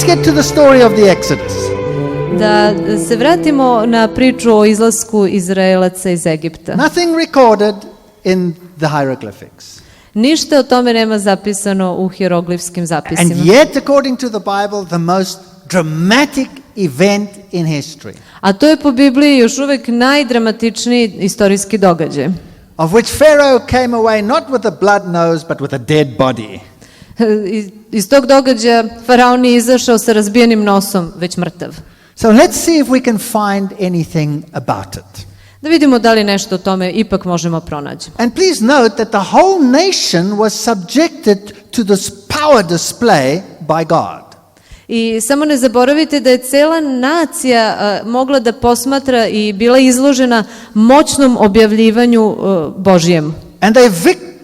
get to the story of the Exodus. Da se vratimo na priču o izlasku Izraelaca iz Egipta. Nothing recorded in the hieroglyphics. Ništa o tome nema zapisano u hieroglifskim zapisima. And yet, according to the Bible, the most dramatic event in history. A to je po Bibliji još uvek najdramatičniji istorijski događaj. Of which Pharaoh came away not with a blood nose, but with a dead body. Iz tog događaja faraon nije izašao sa razbijenim nosom, već mrtav. So let's see if we can find anything about it. Da vidimo da li nešto o tome ipak možemo pronaći. And please note that the whole nation was subjected to this power display by God. I samo ne zaboravite da je cela nacija mogla da posmatra i bila izložena moćnom objavljivanju Božijem. And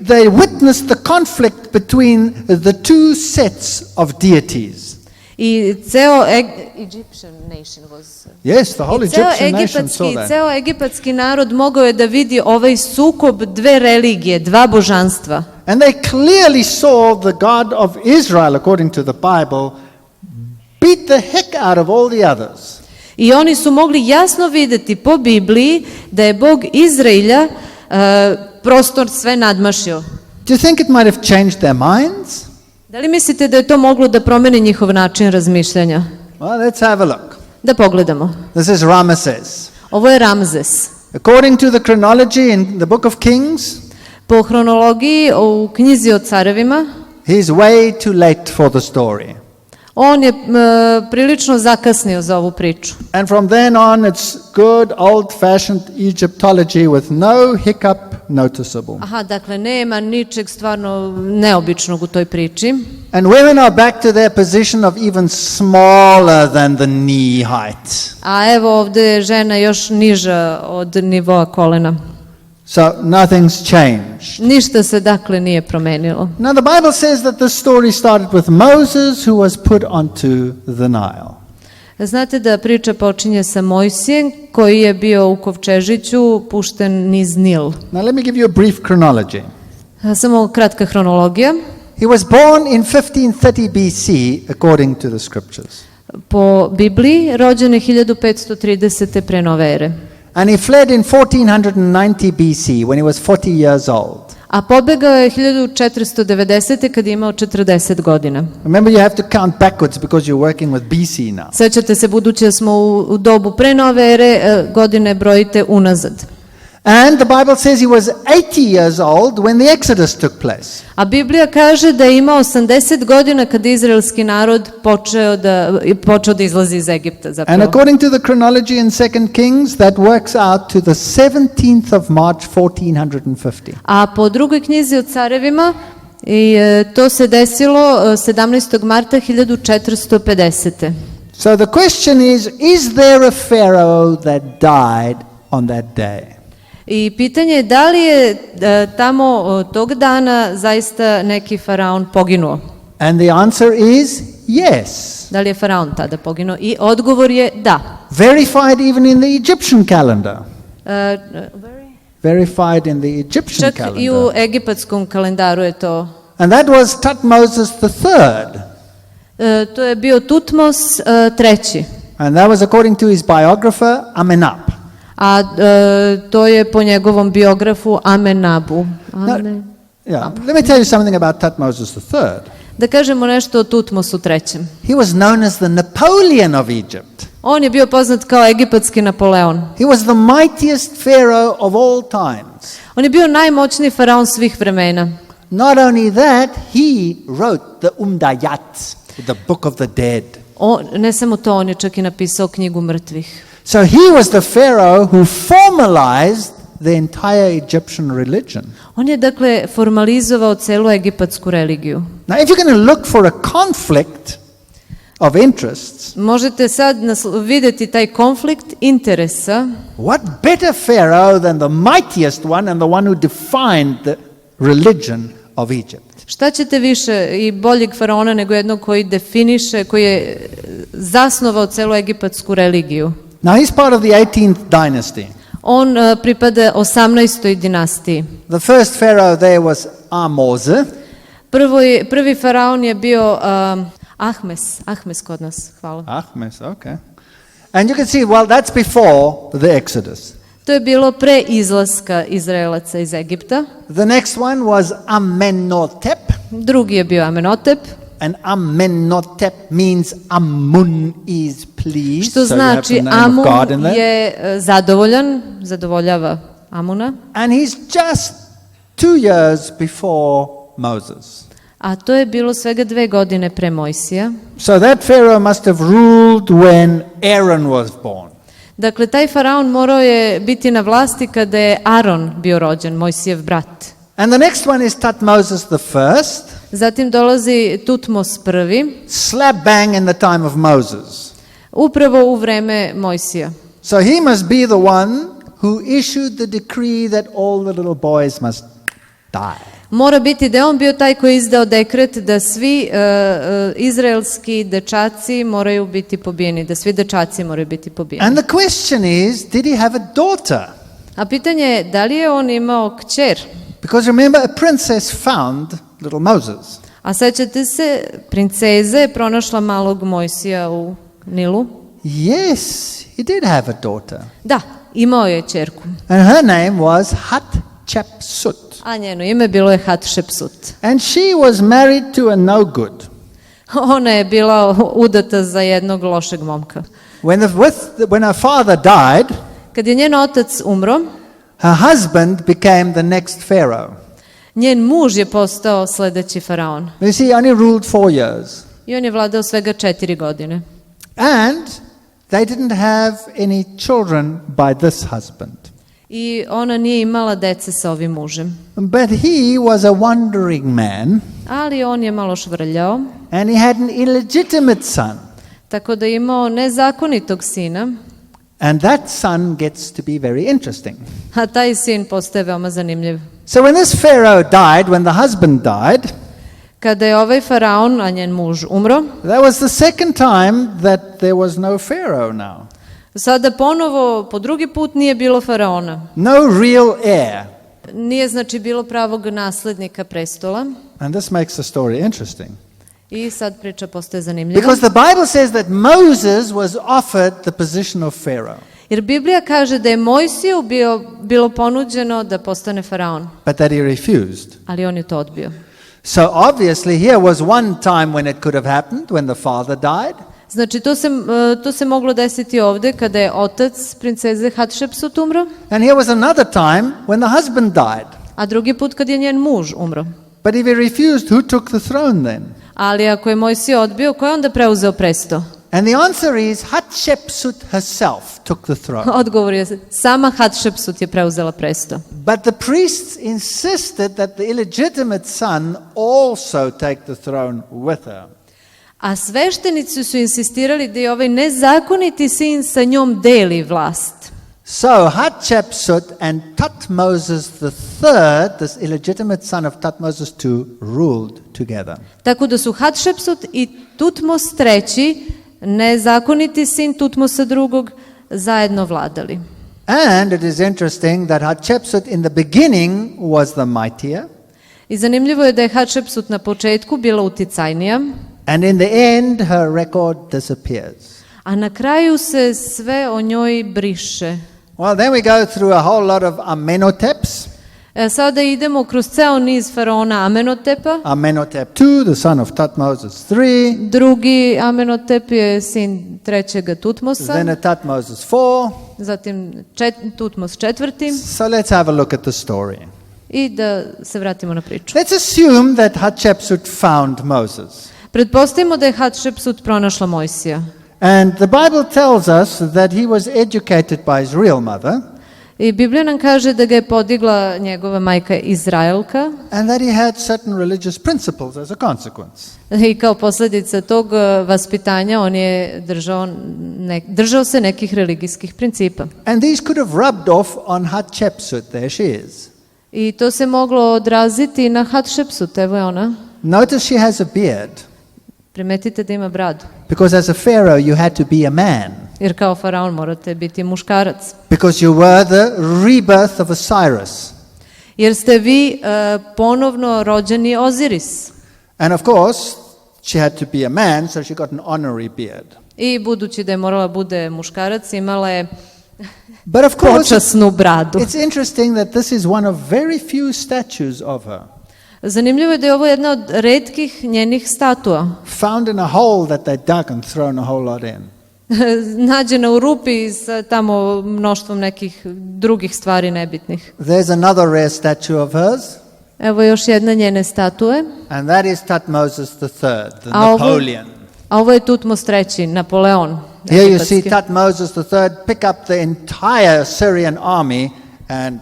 they witnessed the conflict between the two sets of deities. I ceo Egyptian nation was. Yes, the whole Egyptian nation saw that. Ceo egipatski narod mogao je da vidi ovaj sukob dve religije, dva božanstva. And they clearly saw the God of Israel, according to the Bible, beat the heck out of all the others. I oni su mogli jasno videti po Bibliji da je Bog Izraelja prostor sve nadmašio. Do you think it might have changed their minds? Da li mislite da je to moglo da promeni njihov način razmišljanja? Well, let's have a look. Da pogledamo. This is Ramesses. Ovo je Ramzes. According to the chronology in the book of Kings, po hronologiji u knjizi o carevima, he's way too late for the story. On je prilično zakasnio za ovu priču. And from then on it's good old-fashioned Egyptology with no hiccup noticeable. Aha, dakle nema ničeg stvarno neobičnog u toj priči. And women are back to their position of even smaller than the knee height. A evo ovde je žena još niža od nivoa kolena. So nothing's changed. Ništa se dakle nije promenilo. Now the Bible says that the story started with Moses who was put onto the Nile. Znate da priča počinje sa Mojsijem koji je bio u kovčežiću pušten niz Nil. Now let me give you a brief chronology. Samo kratka hronologija. He was born in 1530 BC according to the scriptures. Po Bibliji rođen je 1530. pre nove ere. And he fled in 1490 BC when he was 40 years old. A pobegao je 1490. kad je imao 40 godina. Remember, you have to count backwards because you're working with BC now. Sećate se, budući da smo u dobu pre nove ere, godine brojite unazad. And the Bible says he was 80 years old when the Exodus took place. A Biblija kaže da je imao 80 godina kad izraelski narod počeo da izlazi iz Egipta zapravo. And according to the chronology in 2 Kings, that works out to the 17th of March 1450. A po drugoj knjizi o carevima i to se desilo 17. marta 1450. So the question is there a pharaoh that died on that day? I pitanje je da li je tamo tog dana zaista neki faraon poginuo. And the answer is yes. Da li je faraon tada poginuo? I odgovor je da. Verified even in the Egyptian calendar. Verified in the Egyptian Čak calendar. i u egipatskom kalendaru je to. And that was Tutmosis III. To je bio Tutmos III. And that was according to his biographer Amenhotep. A to je po njegovom biografu Amenabu. Let me tell you something about Tutmosis III. Da kažemo nešto o Tutmosu III. He was known as the Napoleon of Egypt. On je bio poznat kao egipatski Napoleon. He was the mightiest pharaoh of all times. On je bio najmoćniji faraon svih vremena. Not only that, he wrote the Umdayat, the book of the dead. Ne samo to, on je čak i napisao knjigu mrtvih. So he was the pharaoh who formalized the entire Egyptian religion. On je dakle formalizovao celu egipatsku religiju. Now if you're going to look for a conflict of interests, možete sad vidjeti taj konflikt interesa. What better pharaoh than the mightiest one and the one who defined the religion of Egypt? Šta ćete više i boljeg faraona nego jednog koji definiše, koji je zasnovao celu egipatsku religiju? Now he's part of the 18th dynasty. On pripada 18. dinastiji. The first pharaoh there was Ahmose. Prvi faraon je bio Ahmes kod nas, hvala. Ahmes, okay. And you can see, well, that's before the Exodus. To je bilo pre izlaska Izraelaca iz Egipta. The next one was Amenhotep. Drugi je bio Amenhotep. And Amenhotep means Amun is pleased. Što znači Amun je zadovoljan, zadovoljava Amuna. And he's just 2 years before Moses. A to je bilo svega 2 godine pre Mojsija. So that Pharaoh must have ruled when Aaron was born. Dakle, taj faraon morao je biti na vlasti kada je Aron bio rođen, Mojsijev brat. And the next one is Thutmoses the first. Zatim dolazi Tutmos prvi. Slap bang in the time of Moses. Upravo u vreme Mojsija. So he must be the one who issued the decree that all the little boys must die. Mora biti da je on bio taj koji je izdao dekret da svi izraelski dečaci moraju biti pobijeni, da svi dečaci moraju biti pobijeni. And the question is, did he have a daughter? A pitanje je da li je on imao kćer? Because remember, a princess found little Moses. A sećate se, princeza je pronašla malog Mojsija u Nilu? Yes, he did have a daughter. Da, imao je ćerku. And her name was Hatshepsut. A njeno ime bilo je Hatshepsut. And she was married to a no good. Ona je bila udata za jednog lošeg momka. When her father died, kad je njen otac umro, her husband became the next pharaoh. Njen muž je postao sledeći faraon. You see, he only ruled 4 years. I on je vladao svega 4 godine. And they didn't have any children by this husband. I ona nije imala dece sa ovim mužem. But he was a wandering man. Ali on je malo švrljao. And he had an illegitimate son. Tako da je imao nezakonitog sina. And that son gets to be very interesting. A taj sin postaje veoma zanimljiv. So when this Pharaoh died, when the husband died, kada je ovaj faraon, a njen muž umro, that was the second time that there was no Pharaoh now. Sada ponovo, po drugi put nije bilo faraona. No real heir. Nije znači bilo pravog naslednika prestola. And this makes the story interesting. I sad priča postaje zanimljiva. Because the Bible says that Moses was offered the position of Pharaoh. Jer Biblija kaže da je Mojsiju bilo ponuđeno da postane faraon. But that he refused. Ali on je to odbio. So obviously here was one time when it could have happened, when the father died. Znači to se moglo desiti ovde kada je otac princeze Hatshepsut umro. And here was another time when the husband died. A drugi put kad je njen muž umro. But if he refused, who took the throne then? Ali ako je Mojsije odbio, ko je onda preuzeo presto? And the answer is Hatshepsut herself took the throne. Odgovor je sama Hatshepsut je preuzela presto. But the priests insisted that the illegitimate son also take the throne with her. A sveštenici su insistirali da je ovaj nezakoniti sin sa njom deli vlast. So Hatshepsut and Thutmoses III, this illegitimate son of Thutmoses II, ruled together. Tako da su Hatshepsut i Tutmos III, nezakoniti sin Tutmosa II, zajedno vladali. And it is interesting that Hatshepsut in the beginning was the mightier. I zanimljivo je da je Hatshepsut na početku bila uticajnija. And in the end her record disappears. A na kraju se sve o njoj briše. Well, then we go through a whole lot of Amenhoteps. Sada idemo kroz ceo niz faraona Amenhotepa. Amenhotep II, the son of Thutmoses III. Drugi Amenhotep je sin trećega Tutmosa. Then a Thutmoses IV. Zatim Tutmos IV. So let's have a look at the story. I da se vratimo na priču. Let's assume that Hatshepsut found Moses. Pretpostavimo da je Hatshepsut pronašla Mojsija. And the Bible tells us that he was educated by his real mother. I Biblija nam kaže da ga je podigla njegova majka Izraelka. And that he had certain religious principles as a consequence. I kao posljedica tog vaspitanja on je držao se nekih religijskih principa. And these could have rubbed off on Hatshepsut. There she is. I to se moglo odraziti na Hatshepsut, evo je ona. Notice she has a beard. Primetite da ima bradu. Because as a pharaoh you had to be a man. Jer kao faraon morate biti muškarac. Because you were the rebirth of Osiris. Jer ste vi ponovno rođeni Oziris. And of course, she had to be a man, so she got an honorary beard. I budući da je morala bude muškarac, imala je But of course, počasnu bradu. it's interesting that this is one of very few statues of her, Zanimljivo je da je ovo jedna od retkih njenih statua. found in a hole that they dug and thrown a whole lot in. Nađena u rupi sa tamo mnoštvom nekih drugih stvari nebitnih. There's another rare statue of hers, Evo još jedna njene statue. and that is Thutmose III, the A ovo- Napoleon. A ovo je Tutmos III, Napoleon. Here you see egipatski. Thutmose III pick up the entire Syrian army and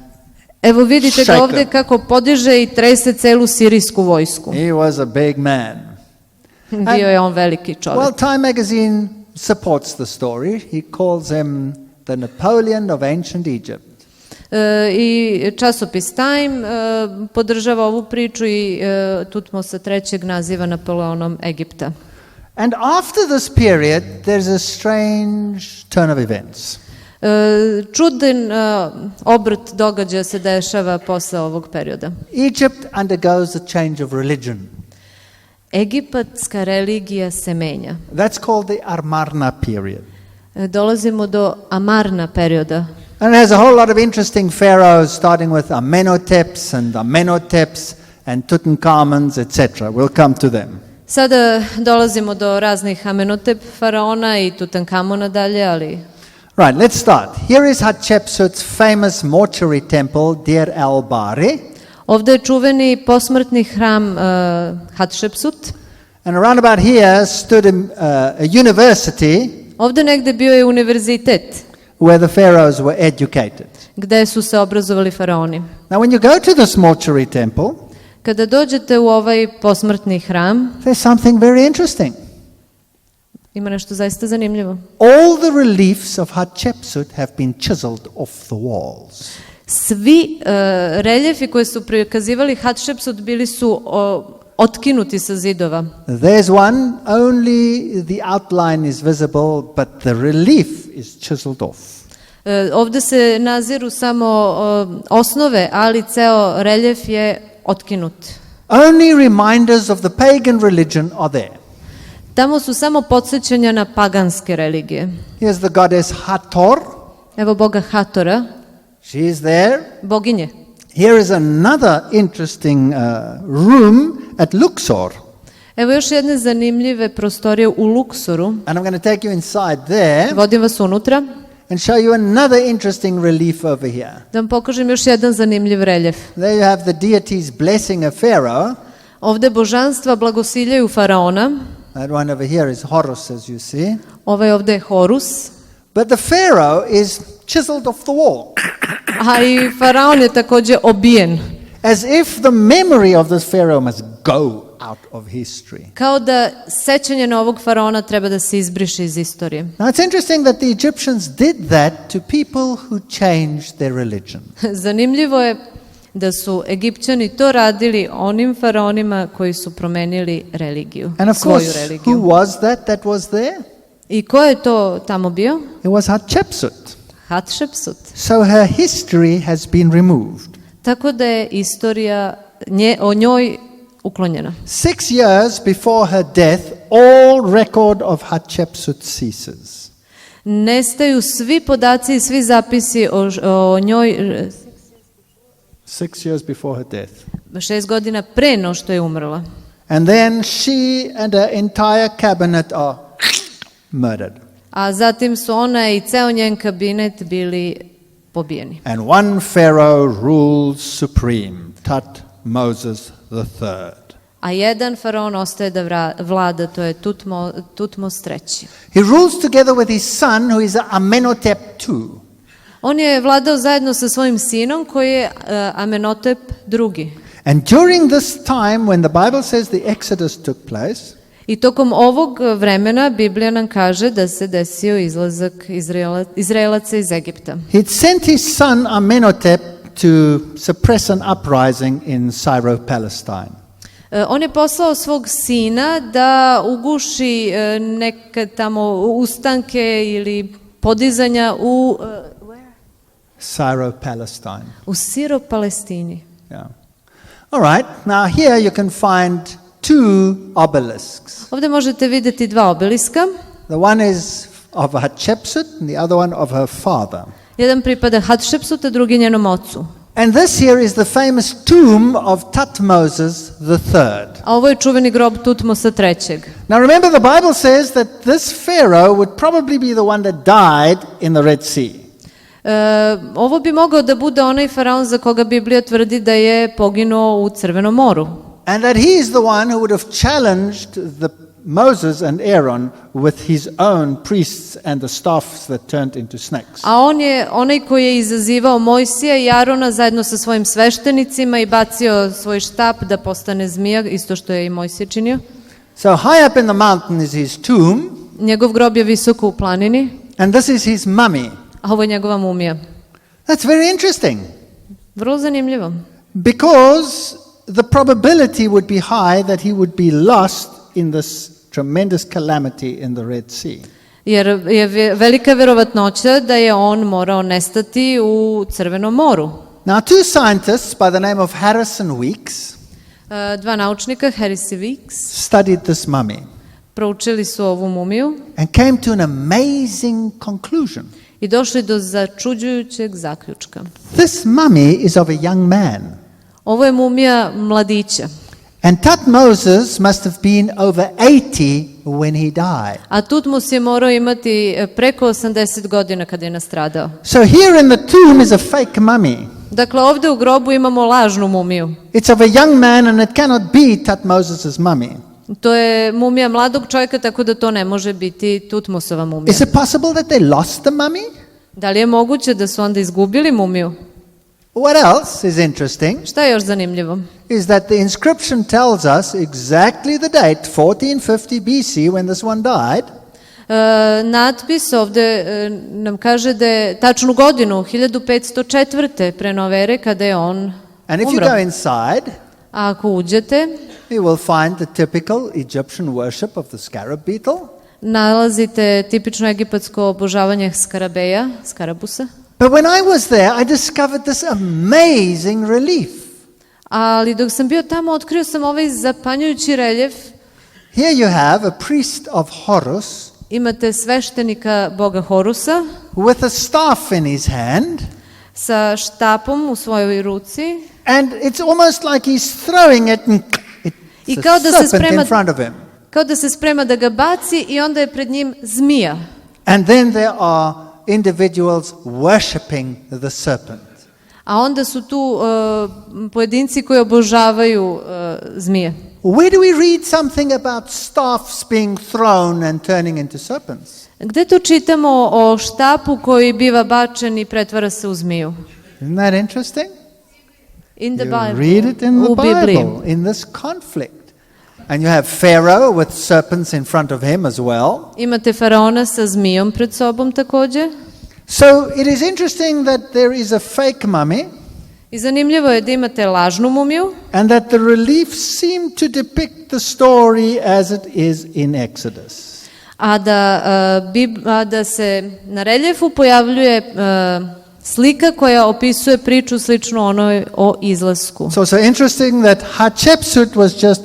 Evo vidite Shake ga ovde kako podiže i trese celu sirijsku vojsku. he was a big man. Bio je on veliki čovjek. Well, Time magazine supports the story. He calls him the Napoleon of ancient Egypt. I časopis Time podržava ovu priču i Tutmosa III naziva Napoleonom Egipta. And after this period, there's a strange turn of events. Čudan obrt događaja se dešava posle ovog perioda. Egypt undergoes a change of religion. Egipatska religija se menja. That's called the Amarna period. Dolazimo do Amarna perioda. And it has a whole lot of interesting pharaohs, starting with Amenhoteps and Tutankhamons, etc. We'll come to them. Sada dolazimo do raznih Amenhotep faraona i Tutankamona dalje, ali Right, let's start. Here is Hatshepsut's famous mortuary temple, Deir el-Bahri. ovdje je čuveni posmrtni hram Hatshepsut. And around about here stood a university Ovdje negde bio je univerzitet where the pharaohs were educated. gde su se obrazovali faraoni. Now, when you go to this mortuary temple, Kada dođete u ovaj posmrtni hram, there's something very interesting. ima nešto zaista zanimljivo. All the reliefs of Hatshepsut have been chiseled off the walls. Svi reljefi koje su prikazivali Hatshepsut bili su otkinuti sa zidova. There's one, only the outline is visible, but the relief is chiseled off. Ovdje se naziru samo osnove, ali ceo reljef je otkinut. Only reminders of the pagan religion are there. Tamo su samo podsjećanja na paganske religije. Here's the goddess Hathor. Evo boga Hatora, She is there. boginje. Here is another interesting room at Luxor. Evo još jedne zanimljive prostorije u Luksoru. And I'm going to take you inside there Vodim vas unutra and show you another interesting relief over here. da vam pokažem još jedan zanimljiv reljef. There you have the deities blessing a pharaoh. Ovdje božanstva blagosiljaju faraona. That one over here is Horus, as you see. Ovaj ovdje je Horus. But the pharaoh is chiseled off the wall, A i faraon je također obijen. as if the memory of this pharaoh must go out of history. Kao da sećanje na ovog faraona treba da se izbriše iz istorije. Now it's interesting that the Egyptians did that to people who changed their religion. Zanimljivo je da su Egipćani to radili onim faraonima koji su promenili religiju, And of svoju course, who religiju. was that was there? I ko je to tamo bio? It was Hatshepsut. Hatshepsut. So her history has been removed. Tako da je istorija o njoj uklonjena. 6 years before her death, all record of Hatshepsut ceases. Nestaju svi podaci i svi zapisi o njoj 6 years before her death. 6 godina pre no što je umrla. And then she and her entire cabinet are murdered. A zatim su ona i ceo njen kabinet bili pobijeni. And one pharaoh rules supreme, Thutmose III. A jedan faraon ostaje da vlada, to je Tutmos III. He rules together with his son, who is Amenhotep II. On je vladao zajedno sa svojim sinom koji je Amenhotep II. And during this time, when the Bible says the Exodus took place, I tokom ovog vremena Biblija nam kaže da se desio izlazak Izraelaca iz Egipta. he'd sent his son Amenhotep to suppress an uprising in Syro-Palestine. On je poslao svog sina da uguši neke tamo ustanke ili podizanja u Syro-Palestine. Siro-Palestini. Yeah. All right. Now here you can find two obelisks. Ovdje možete vidjeti dva obeliska. The one is of Hatshepsut and the other one of her father. Jedan pripada Hatshepsutu, a drugi njenom ocu. And this here is the famous tomb of Thutmoses III. A ovo je čuveni grob Tutmosa III. Now remember, the Bible says that this Pharaoh would probably be the one that died in the Red Sea. Ovo bi mogao da bude onaj faraon za koga Biblija tvrdi da je poginuo u Crvenom moru. And that he is the one who would have challenged Moses and Aaron with his own priests and the staffs that turned into snakes. A on je onaj koji je izazivao Mojsija i Arona zajedno sa svojim sveštenicima i bacio svoj štap da postane zmija, isto što je i Mojsije činio. So high up in the mountain is his tomb. Njegov grob je visoko u planini. And this is his mummy. A ovo je njegova mumija. That's very interesting. Vrlo zanimljivo. Because the probability would be high that he would be lost in this tremendous calamity in the Red Sea. Jer je velika verovatnoća da je on morao nestati u Crvenom moru. Now, two scientists by the name of Harris and Weeks Dva naučnika, Harris i Weeks, studied this mummy proučili su ovu mumiju and came to an amazing conclusion. i došli do začuđujućeg zaključka. This mummy is of a young man. Ovo je mumija mladića. And Thutmoses must have been over 80 when he died. A Tutmos je morao imati preko 80 godina kada je nastradao. So here in the tomb is a fake mummy. Dakle, ovdje u grobu imamo lažnu mumiju. It's of a young man and it cannot be Thutmoses' mummy. To je mumija mladog čovjeka, tako da to ne može biti Tutmosova mumija. Is it possible that they lost the mummy? Da li je moguće da su onda izgubili mumiju? What else is interesting Šta je još zanimljivo? is that the inscription tells us exactly the date, 1450 BC, when this one died. Natpis ovdje nam kaže da je tačnu godinu, 1504. pre nove ere, kada je on And if you umro. go inside, A ako uđete, you will find the typical Egyptian worship of the scarab beetle. nalazite tipično egipatsko obožavanje skarabeja, skarabusa. But when I was there, I discovered this amazing relief. Ali dok sam bio tamo, otkrio sam ovaj zapanjujući reljef. Here you have a priest of Horus Imate sveštenika boga Horusa with a staff in his hand, sa štapom u svojoj ruci and it's almost like he's throwing it and i it's kao a da se serpent sprema in front of him. kao da se sprema da ga baci i onda je pred njim zmija. And then there are individuals worshipping the serpent. A onda su tu pojedinci koji obožavaju zmije. Where do we read something about staffs being thrown and turning into serpents? Gde to čitamo o štapu koji biva bačen i pretvara se u zmiju? Isn't that interesting? In the You Bible. read it in the U Bibliji. Bible, in this conflict. And you have Pharaoh with serpents in front of him as well. Imate faraona sa zmijom pred sobom također. So it is interesting that there is a fake mummy I zanimljivo je da imate lažnu mumiju and that the reliefs seem to depict the story as it is in Exodus. a da se na reljefu pojavljuje slika koja opisuje priču sličnu onoj o izlasku. It's also interesting that Hatshepsut was just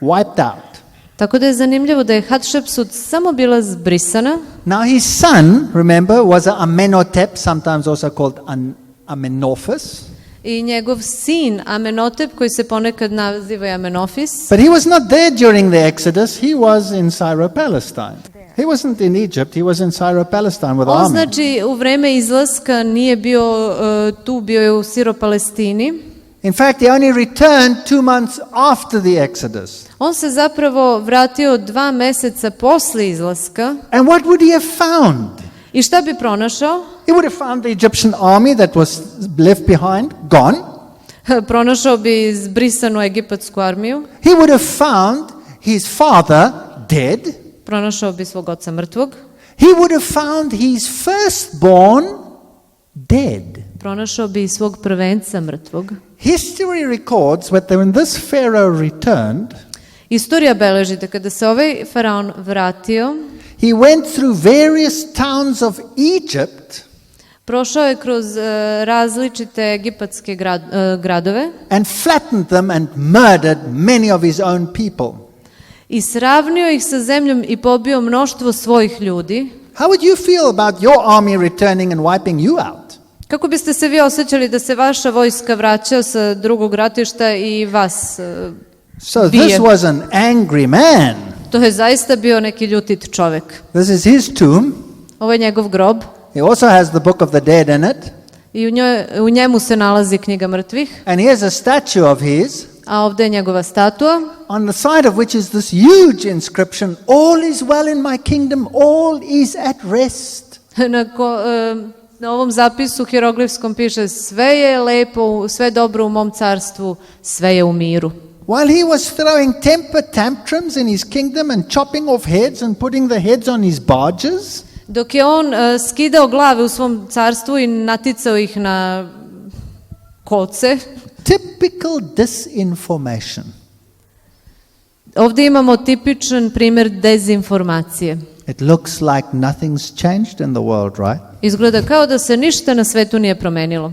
wiped out. Tako da je zanimljivo da je Hatshepsut samo bila zbrisana. Now his son, remember, was Amenhotep, sometimes also called Amenophis. I njegov sin Amenhotep, koji se ponekad naziva i Amenofis, But he was not there during the Exodus. He was in Syro-Palestine. He wasn't in Egypt. He was in Syro-Palestine with on army. znači u vreme izlaska nije bio tu, bio je u Siro-Palestini. In fact, he only returned 2 months after the Exodus. On se zapravo vratio 2 meseca posle izlaska. And what would he have found? I šta bi pronašao? He would have found the Egyptian army that was left behind, gone. Pronašao bi zbrisanu egipatsku armiju. He would have found his father dead. Pronašao bi svog oca mrtvog. He would have found his firstborn dead. Pronašao bi i svog prvenca mrtvog. History records that when this Pharaoh returned, Istorija beleži da kada se ovaj faraon vratio, he went through various towns of Egypt Prošao je kroz različite egipatske gradove and flattened them and murdered many of his own people. i sravnio ih sa zemljom i pobio mnoštvo svojih ljudi. How would you feel about your army returning and wiping you out? Kako biste se vi osjećali da se vaša vojska vraća sa drugog ratišta i vas So bije? this was an angry man. To je zaista bio neki ljutit čovek. This is his tomb. Ovo je njegov grob He also has the book of the dead in it. i u njemu se nalazi knjiga mrtvih, And he has a statue of his, a ovde je njegova statua on the side of which is this huge inscription, all is well in my kingdom, all is at rest. Na ovom zapisu hieroglifskom piše sve je lepo, sve dobro u mom carstvu, sve je u miru. While he was throwing temper tantrums in his kingdom and chopping off heads and putting the heads on his barges, Dok je on skidao glave u svom carstvu i naticao ih na koce, typical disinformation. ovdje imamo tipičan primjer dezinformacije. It looks like nothing's changed in the world, right? Izgleda kao da se ništa na svetu nije promenilo.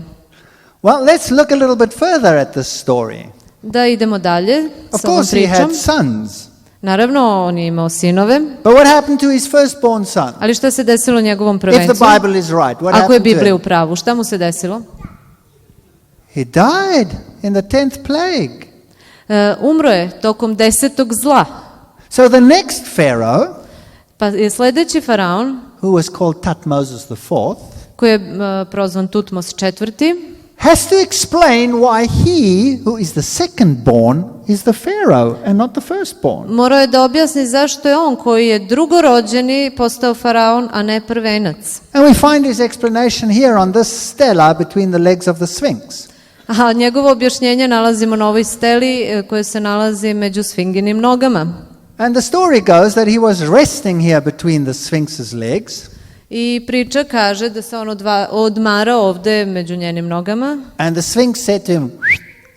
Well, let's look a little bit further at this story. Da idemo dalje Of sa ovom course, he pričom. had sons. Naravno, on je imao sinove, But what happened to his firstborn son? ali šta se desilo njegovom If the prvencu? Bible is right, what Ako je happened to Biblija u him? pravu, šta mu se desilo? He died in the 10th plague. Umro je tokom 10. zla. So the next Pharaoh, Pa je sledeći faraon, who was called Thutmose IV, koji je prozvan Tutmos IV, has to explain why he, who is the second-born, is the Pharaoh and not the firstborn. morao je da objasni zašto je on koji je drugorođeni postao faraon, a ne prvenac. And we find his explanation here on this stela between the legs of the Sphinx. A njegovo objašnjenje nalazimo na ovoj steli koja se nalazi među sfinginim nogama. And the story goes that he was resting here between the Sphinx's legs. I priča kaže da se on odmarao ovde među njenim nogama, And the Sphinx said to him,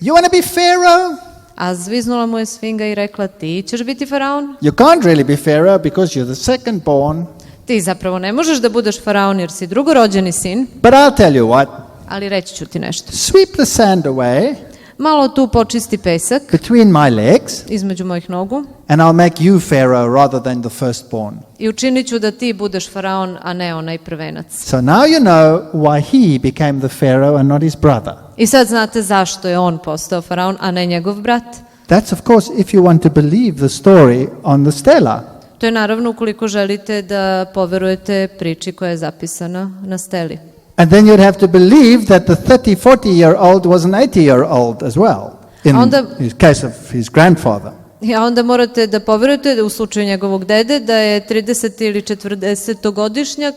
"You want to be Pharaoh? a zviznula mu je sfinga i rekla: ti ćeš biti faraon? You can't really be Pharaoh because you're the second-born. Ti zapravo ne možeš da budeš faraon jer si drugorođeni sin, But I'll tell you what, ali reći ću ti nešto. sweep the sand away Malo tu počisti pesak between my legs, između mojih nogu and I'll make you Pharaoh rather than the firstborn." i učinit ću da ti budeš faraon, a ne onaj prvenac. So now you know why he became the Pharaoh and not his brother. I sad znate zašto je on postao faraon, a ne njegov brat. That's of course if you want to believe the story on the stela. To je naravno ukoliko želite da poverujete priči koja je zapisana na steli. And then you'd have to believe that the 40-year-old was an 80-year-old as well, in the case of his grandfather. I onda morate da poverujete da u slučaju njegovog dede da je 30 ili 40-godišnjak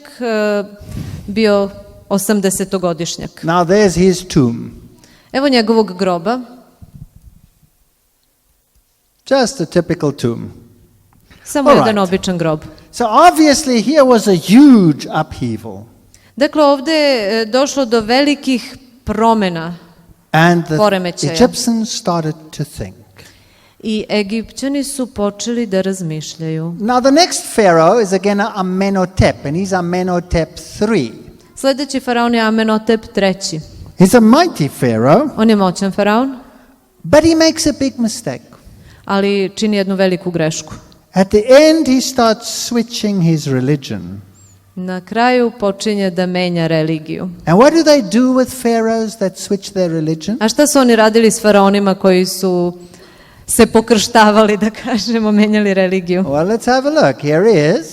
bio 80-godišnjak. Now there's his tomb. Evo njegovog groba. Just a typical tomb. Samo All jedan right. običan grob. So obviously here was a huge upheaval. Dakle, ovde je došlo do velikih promena And the Poremećaja. Egyptians started to think. i Egipćani su počeli da razmišljaju. Now the next pharaoh is again Amenhotep, and he's Amenhotep III. Sledeći faraon je Amenhotep III. He's a mighty pharaoh, On je moćan faraon, but he makes a big mistake. ali čini jednu veliku grešku. At the end he starts switching his religion. Na kraju počinje da menja religiju. And what do they do with pharaohs that switch their religion? A šta su oni radili s faraonima koji su se pokrštavali, da kažemo, menjali religiju? Well, let's have a look. Here he is.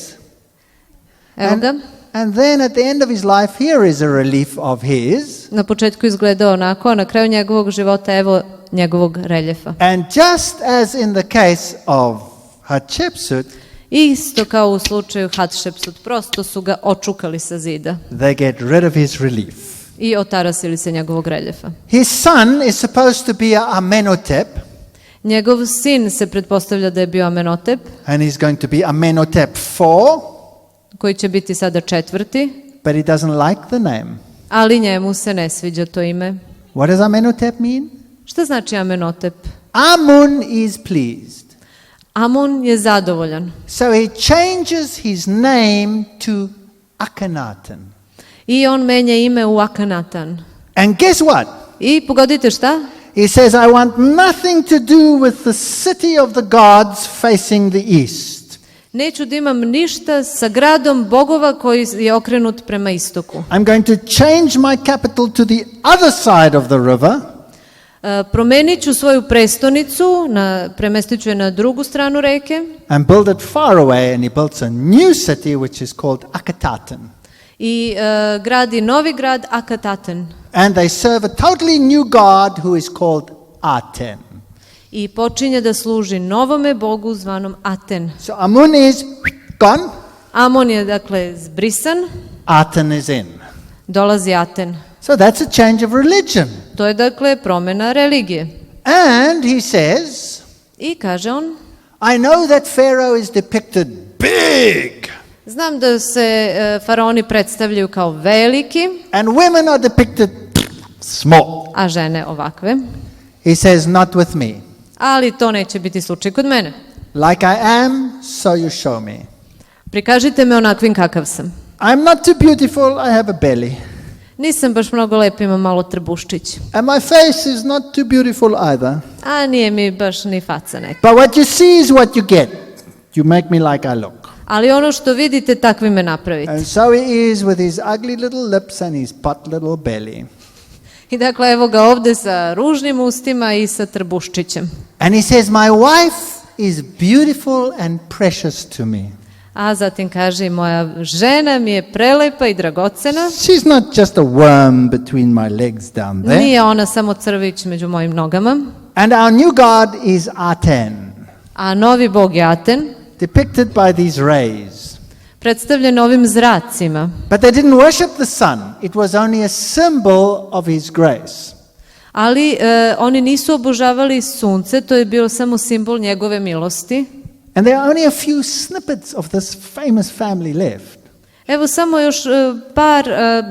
Evo ga. And then at the end of his life, here is a relief of his. Na početku izgledao onako, a na kraju njegovog života evo njegovog reljefa. And just as in the case of Hatshepsut, Isto kao u slučaju Hatshepsut, prosto su ga očukali sa zida they get rid of his relief. i otarasili se njegovog reljefa. His son is supposed to be Amenhotep, Njegov sin se pretpostavlja da je bio Amenhotep, and he's going to be Amenhotep IV, koji će biti sada četvrti, but he doesn't like the name. ali njemu se ne sviđa to ime. What does Amenhotep mean? Šta znači Amenhotep? Amun is pleased. Amun je zadovoljan. So he changes his name to Akhenaten. I on menja ime u Akanatan. And guess what? I pogodite šta? He says, I want nothing to do with the city of the gods facing the east. Neću da imam ništa sa gradom bogova koji je okrenut prema istoku. I'm going to change my capital to the other side of the river. Promenit ću svoju prestonicu, premestit ću je na drugu stranu reke. And build it far away, and he built a new city which is called Akataten. I gradi novi grad Akataten. And they serve a totally new god who is called Aten. I počinje da služi novome bogu zvanom Aten. So Amun is gone, Amon je dakle zbrisan, Aten is in. dolazi Aten. So that's a change of religion. To je dakle promjena religije. And he says, I kaže on, I know that Pharaoh is depicted big, znam da se faraoni predstavljaju kao veliki, and women are depicted small. a žene ovakve. He says, not with me. Ali to neće biti slučaj kod mene. Like I am, so you show me. Prikažite me onakvim kakav sam. I'm not too beautiful, I have a belly. Nisam baš mnogo lep, imam malo trbuščić. And my face is not too beautiful either. A nije mi baš ni faca neka. But what you see is what you get. You make me like I look. Ali ono što vidite, takvi me napravite. And so he is with his ugly little lips and his pot little belly. I dakle, evo ga ovde sa ružnim ustima i sa trbuščićem. And he says, my wife is beautiful and precious to me. A zatim kaže, moja žena mi je prelepa i dragocena. She's not just a worm between my legs down there. Nije ona samo crvić među mojim nogama. And our new god is Aten, A novi bog je Aten, depicted by these rays. predstavljen ovim zracima. But they didn't worship the sun. It was only a symbol of his grace. Ali oni nisu obožavali sunce, to je bilo samo simbol njegove milosti. And there are only a few snippets of this famous family left. Evo samo još par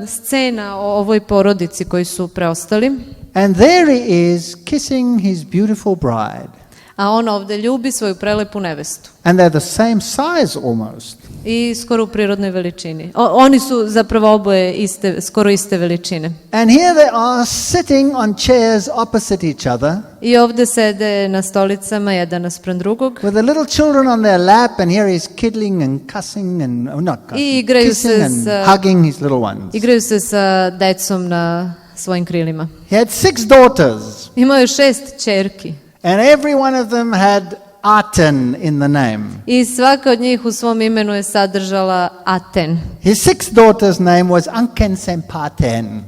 scena o ovoj porodici koji su preostali. And there he is kissing his beautiful bride. A on ovde ljubi svoju prelepu nevestu. And they're the same size almost. I skoro u prirodnoj veličini. Oni su zapravo oboje skoro iste veličine. And here they are sitting on chairs opposite each other. I ovde sede na stolicama jedan naspram drugog. With the little children on their lap, and here he's kiddling and cussing and not cussing, I igraju kissing se and hugging his little ones. Igraju se sa decom na svojim krilima. He had 6 daughters, Imao je 6 ćerki. and every one of them had Aten in the name. I svaka od njih u svom imenu je sadržala Aten. His 6 daughters' name was Ankensempaten.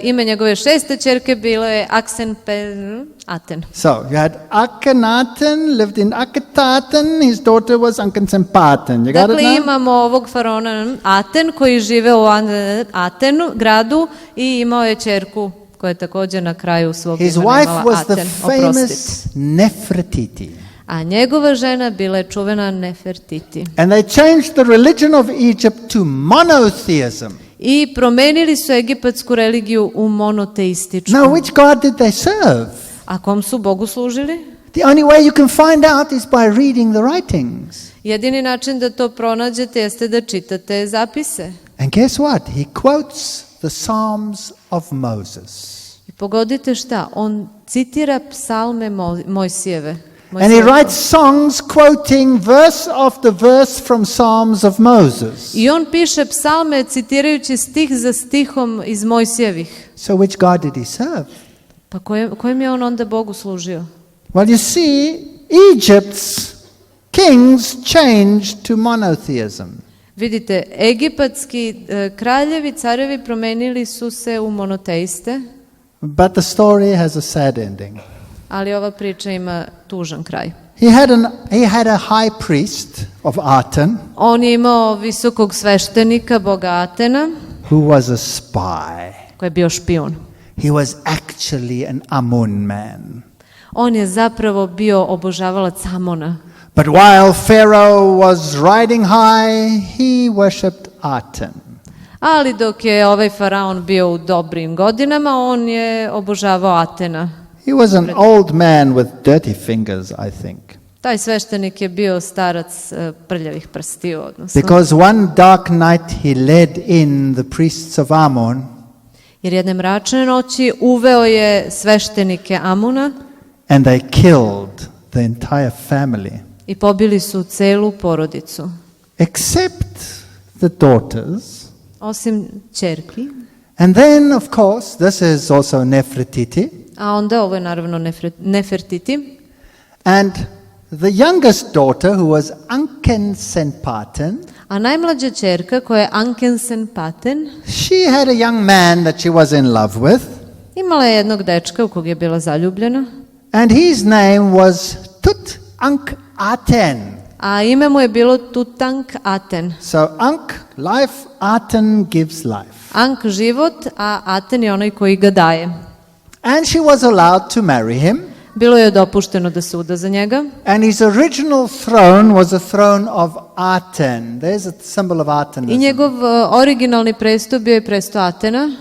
Ime njegove 6. ćerke bilo je Aten. So you had Akhenaten lived in Akhenaten. His daughter was Ankensempaten. You got Dakle, it now? imamo ovog faraona Aten koji žive u Atenu, gradu, i imao je ćerku koja je također na kraju svog His imena wife imala was the Aten. famous Nefertiti. A njegova žena bila je čuvena Nefertiti. And they changed the religion of Egypt to monotheism. I promenili su egipatsku religiju u monoteističku. Now, which God did they serve? A kom su Bogu služili? The only way you can find out is by reading the writings. Jedini način da to pronađete jeste da čitate zapise. And guess what? He quotes the Psalms of Moses. I pogodite šta? On citira psalme Mojsijeve. And he writes songs quoting verse after verse from Psalms of Moses. I on piše psalme citirajući stih za stihom iz Mojsijevih. So which God did he serve? Pa kojem je on onda Bogu služio? Well, you see, Egypt's kings changed to monotheism. Vidite, egipatski kraljevi, carevi promenili su se u monoteiste, But the story has a sad ending. ali ova priča ima tužan kraj. He had a high priest of Aten On je imao visokog sveštenika, boga Atena, who was a spy. koji je bio špijun. He was actually an Amun man. On je zapravo bio obožavalac Amona. But while Pharaoh was riding high, he worshipped Aten. Ali dok je ovaj faraon bio u dobrim godinama, on je obožavao Atena. He was an old man with dirty fingers, I think. Taj sveštenik je bio starac prljavih prstiju, odnosno. Because one dark night he led in the priests of Ammon. Jer jedne mračne noći uveo je sveštenike Amuna And they killed the entire family. I pobili su celu porodicu. Except the daughters. Osim ćerki. And then, of course, this is also Nefertiti. A onda ovo je naravno Nefertiti. And the youngest daughter, who was Ankensenpaten, a najmlađa ćerka koja je Ankensenpaten, she had a young man that she was in love with. Imala je jednog dečka u kog je bila zaljubljena. And his name was Tutankhaten. A ime mu je bilo Tutankhaten. So Ankh, life, Aten gives life. Ankh život, a Aten je onaj koji ga daje. And she was allowed to marry him. Bilo je dopušteno da se uda za njega. And his original throne was a throne of Aten. There's a symbol of Aten. I njegov originalni presto bio je presto Atena.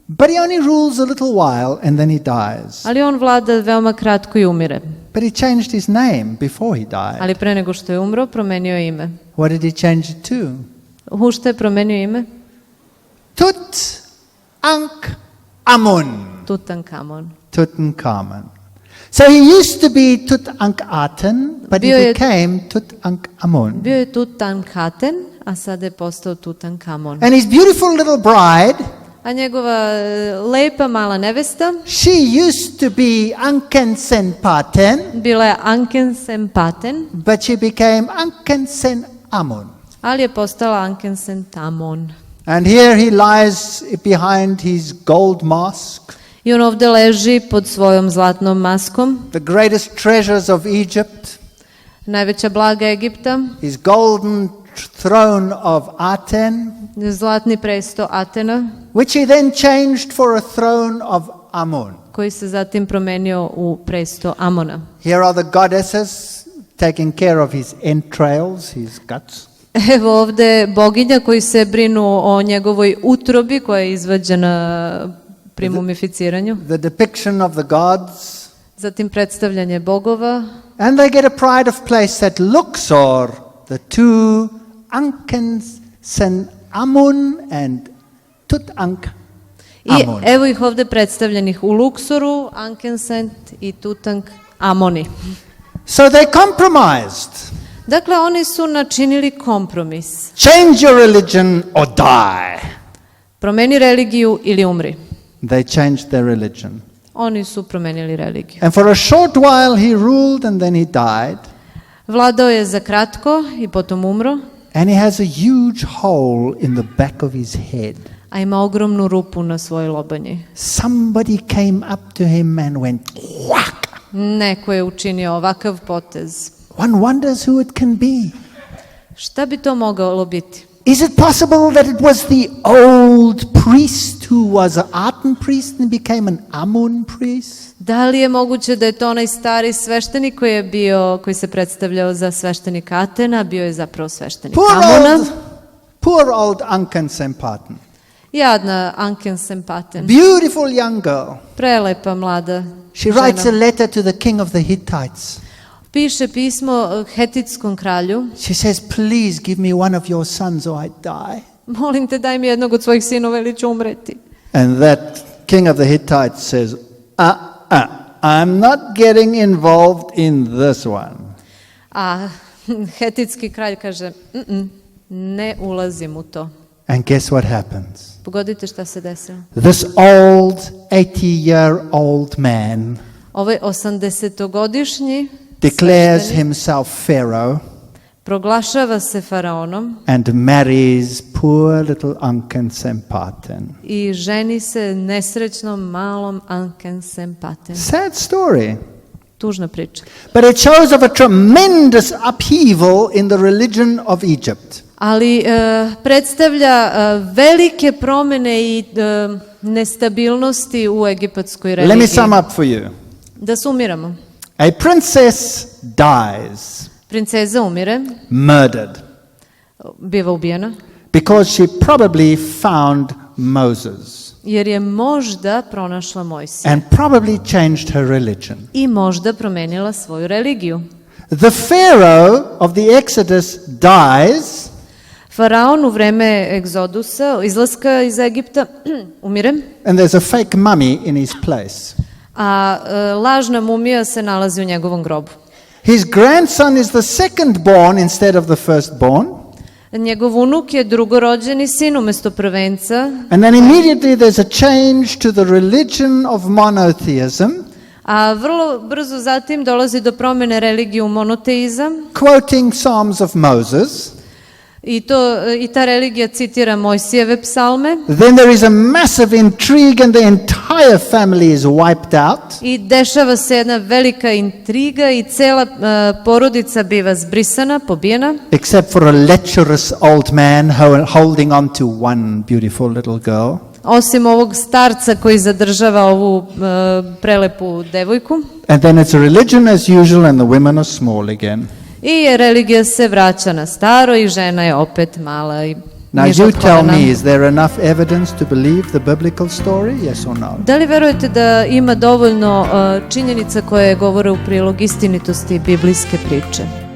But he only rules a little while and then he dies. Ali on vlada veoma kratko i umire. But he changed his name before he died. Ali pre nego što je umro, promenio je ime. What did he change it to? U šta je promenio ime? Tutankhamun. Tutankhamon. Tutankhamun. So he used to be Tutankhaten, but he became Tutankhamun. Bio je Tutankhaten, a sada je postao Tutankhamon. And his beautiful little bride, a njegova lepa mala nevesta, she used to be Ankensenpaten, bila je Ankensenpaten, but she became Ankensenamun. Ali je postala Ankensentamon. And here he lies behind his gold mask. I on ovde leži pod svojom zlatnom maskom. The greatest treasures of Egypt. Najveća blaga Egipta. His golden throne of Aten. Zlatni presto Atena. Which he then changed for a throne of Ammon. Koji se zatim promenio u presto Amona. Here are the goddesses taking care of his entrails, his guts. Evo ovde boginja koji se brinu o njegovoj utrobi koja je izvađena pri mumificiranju. The depiction of the gods. Zatim predstavljanje bogova. And they get a pride of place at Luxor, the two Ankensenamun and Tutankhamun. I evo ih ovde predstavljenih u Luksoru, Ankensent i Tutankhamoni. So they compromised. Dakle, oni su načinili kompromis. Change your religion or die. Promeni religiju ili umri. They changed their religion. Oni su promenili religiju. And for a short while he ruled and then he died. Vladao je za kratko i potom umro. And he has a huge hole in the back of his head. A ima ogromnu rupu na svojoj lobanji. Somebody came up to him and went whack. Neko je učinio ovakav potez. One wonders who it can be. Šta bi to moglo biti? Is it possible that it was the old priest who was an Aten priest and became an Amun priest? Da li je moguće da je to onaj stari sveštenik koji se predstavljao za sveštenika Atena, bio je zapravo sveštenik Amuna? Poor old Ankensenpaten. Jadna Ankensenpaten. Beautiful young girl. Prelepa mlada She writes a letter to the king of the Hittites. Piše pismo Hetitskom kralju. She says, please give me one of your sons or I die. Molim te, daj mi jednog od svojih sinova ili ću umreti. And that king of the Hittites says, I'm not getting involved in this one. A Hetitski kralj kaže, ne ulazim u to. And guess what happens? Pogodite šta se desilo. This old 80-year-old man ovaj 80-godišnji declares himself Pharaoh proglašava se faraonom and marries poor little Ankensenpaten. I ženi se nesrećnom malom Ankensenpaten. Sad story. Tužna priča. But it shows of a tremendous upheaval in the religion of Egypt. Ali predstavlja velike promjene i nestabilnosti u egipatskoj religiji. Let me sum up for you. Da sumiramo. A princess dies. Princeza umire. Murdered. Biva ubijena. Because she probably found Moses. Jer je možda pronašla Mojsija. And probably changed her religion. I možda promenila svoju religiju. The Pharaoh of the Exodus dies, Faraon u vreme egzodusa, izlaska iz Egipta, umire, and there's a fake mummy in his place. a lažna mumija se nalazi u njegovom grobu. His grandson is the second born instead of the firstborn. Njegov unuk je drugorođeni sin umesto prvenca, And then immediately there's a change to the religion of monotheism, a vrlo brzo zatim dolazi do promjene religije u monoteizam quoting Psalms of Moses. i ta religija citira Mojsijeve psalme Then there is a massive intrigue and the entire family is wiped out. i dešava se jedna velika intriga i cela porodica biva zbrisana, pobijena, Except for a lecherous old man holding on to one beautiful little girl. osim ovog starca koji zadržava ovu prelepu devojku. And then it's a religion as usual and the women are small again. I religija se vraća na staro i žena je opet mala i Now niža you od tell kolena. me, is there enough evidence to believe the biblical story? Yes or no? Da li verujete da ima dovoljno činjenica koje govore u prilog istinitosti biblijske priče?